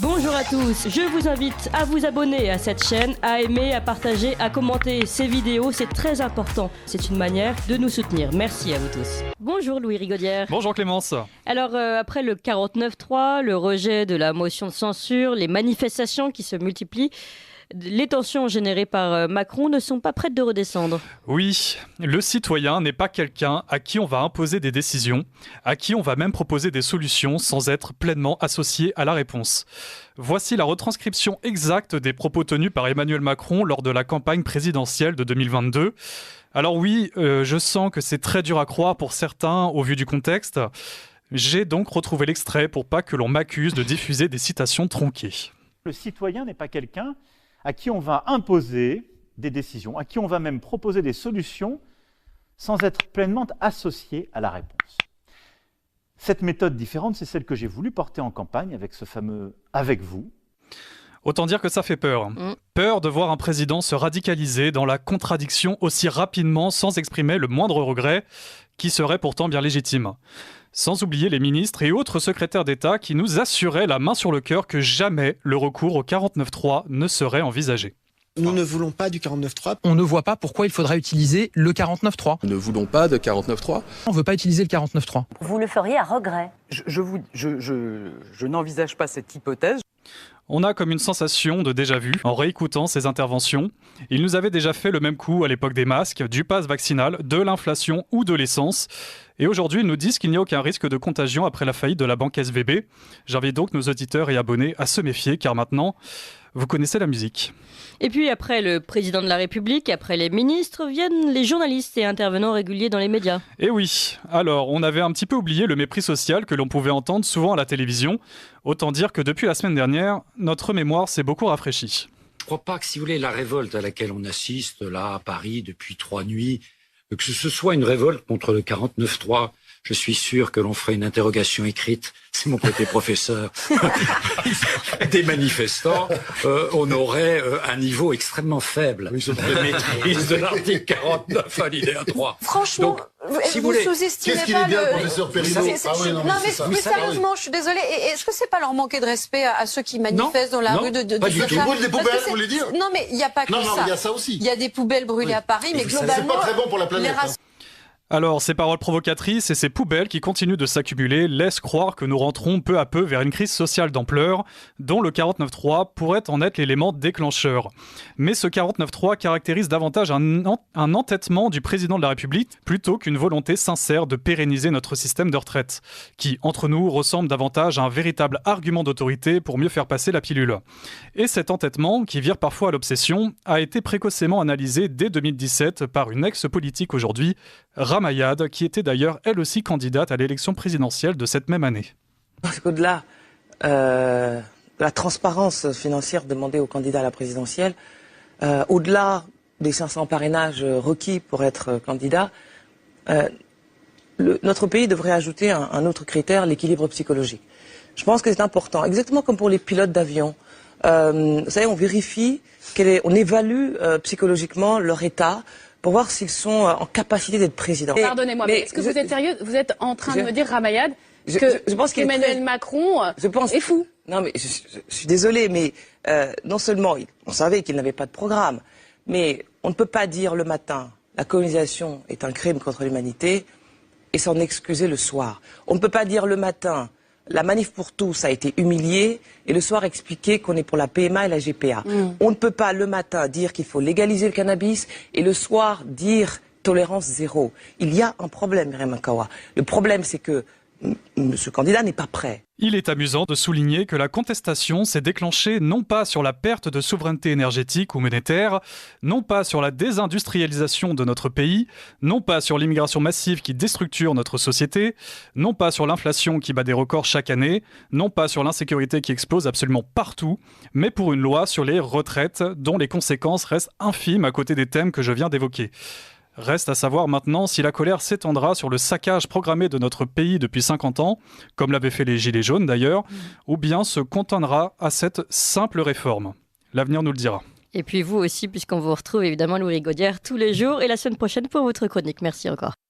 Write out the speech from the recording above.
Bonjour à tous, je vous invite à vous abonner à cette chaîne, à aimer, à partager, à commenter ces vidéos, c'est très important. C'est une manière de nous soutenir. Merci à vous tous. Bonjour Louis Rigaudière. Bonjour Clémence. Alors après le 49.3, le rejet de la motion de censure, les manifestations qui se multiplient, les tensions générées par Macron ne sont pas prêtes de redescendre. Oui, le citoyen n'est pas quelqu'un à qui on va imposer des décisions, à qui on va même proposer des solutions sans être pleinement associé à la réponse. Voici la retranscription exacte des propos tenus par Emmanuel Macron lors de la campagne présidentielle de 2022. Alors oui, je sens que c'est très dur à croire pour certains au vu du contexte. J'ai donc retrouvé l'extrait pour pas que l'on m'accuse de diffuser des citations tronquées. Le citoyen n'est pas quelqu'un à qui on va imposer des décisions, à qui on va même proposer des solutions sans être pleinement associé à la réponse. Cette méthode différente, c'est celle que j'ai voulu porter en campagne avec ce fameux « avec vous ». Autant dire que ça fait peur. Peur de voir un président se radicaliser dans la contradiction aussi rapidement sans exprimer le moindre regret, qui serait pourtant bien légitime. Sans oublier les ministres et autres secrétaires d'État qui nous assuraient la main sur le cœur que jamais le recours au 49.3 ne serait envisagé. Nous ne voulons pas du 49.3. On ne voit pas pourquoi il faudrait utiliser le 49.3. Nous ne voulons pas de 49.3. On ne veut pas utiliser le 49.3. Vous le feriez à regret. Je n'envisage pas cette hypothèse. On a comme une sensation de déjà-vu en réécoutant ces interventions. Il nous avait déjà fait le même coup à l'époque des masques, du pass vaccinal, de l'inflation ou de l'essence. Et aujourd'hui, ils nous disent qu'il n'y a aucun risque de contagion après la faillite de la banque SVB. J'invite donc nos auditeurs et abonnés à se méfier, car maintenant, vous connaissez la musique. Et puis après le président de la République, après les ministres, viennent les journalistes et intervenants réguliers dans les médias. Et oui, alors on avait un petit peu oublié le mépris social que l'on pouvait entendre souvent à la télévision. Autant dire que depuis la semaine dernière, notre mémoire s'est beaucoup rafraîchie. Je crois pas que, si vous voulez, la révolte à laquelle on assiste là à Paris depuis 3 nuits, que ce soit une révolte contre le 49.3, je suis sûr que l'on ferait une interrogation écrite, c'est mon côté professeur, des manifestants, on aurait un niveau extrêmement faible de maîtrise de l'article 49 alinéa 3. Franchement, donc, si vous voulez, sous-estimez qu'est-ce qu'il pas est bien, le... professeur Perrineau. Non, mais sérieusement, je suis désolée. Est-ce que c'est pas leur manquer de respect à ceux qui manifestent dans la rue de pas du tout. Ils brûlent des poubelles, vous voulez dire? Non, mais il n'y a pas que ça. Non, il y a ça aussi. Il y a des poubelles brûlées à Paris, mais globalement... C'est pas très bon pour la planète. Alors, ces paroles provocatrices et ces poubelles qui continuent de s'accumuler laissent croire que nous rentrons peu à peu vers une crise sociale d'ampleur, dont le 49.3 pourrait en être l'élément déclencheur. Mais ce 49.3 caractérise davantage un entêtement du président de la République plutôt qu'une volonté sincère de pérenniser notre système de retraite, qui, entre nous, ressemble davantage à un véritable argument d'autorité pour mieux faire passer la pilule. Et cet entêtement, qui vire parfois à l'obsession, a été précocement analysé dès 2017 par une ex-politique aujourd'hui, Ramayad, qui était d'ailleurs elle aussi candidate à l'élection présidentielle de cette même année. Parce qu'au-delà de la transparence financière demandée aux candidats à la présidentielle, au-delà des 500 parrainages requis pour être candidat, notre pays devrait ajouter un autre critère, l'équilibre psychologique. Je pense que c'est important, exactement comme pour les pilotes d'avion. Vous savez, on vérifie, on évalue psychologiquement leur état, pour voir s'ils sont en capacité d'être président. Pardonnez-moi, mais est-ce que vous êtes sérieux? Vous êtes en train de me dire, Ramayad, je pense qu'Emmanuel Macron est fou? Non, mais je suis désolé, mais non seulement on savait qu'il n'avait pas de programme, mais on ne peut pas dire le matin la colonisation est un crime contre l'humanité et s'en excuser le soir. On ne peut pas dire le matin la manif pour tous a été humiliée et le soir expliquer qu'on est pour la PMA et la GPA. On ne peut pas le matin dire qu'il faut légaliser le cannabis et le soir dire tolérance zéro. Il y a un problème, Myriam Makawa. Le problème, c'est que ce candidat n'est pas prêt. Il est amusant de souligner que la contestation s'est déclenchée non pas sur la perte de souveraineté énergétique ou monétaire, non pas sur la désindustrialisation de notre pays, non pas sur l'immigration massive qui déstructure notre société, non pas sur l'inflation qui bat des records chaque année, non pas sur l'insécurité qui explose absolument partout, mais pour une loi sur les retraites dont les conséquences restent infimes à côté des thèmes que je viens d'évoquer. Reste à savoir maintenant si la colère s'étendra sur le saccage programmé de notre pays depuis 50 ans, comme l'avaient fait les Gilets jaunes d'ailleurs, ou bien se contentera à cette simple réforme. L'avenir nous le dira. Et puis vous aussi, puisqu'on vous retrouve évidemment Louis Rigaudière tous les jours et la semaine prochaine pour votre chronique. Merci encore.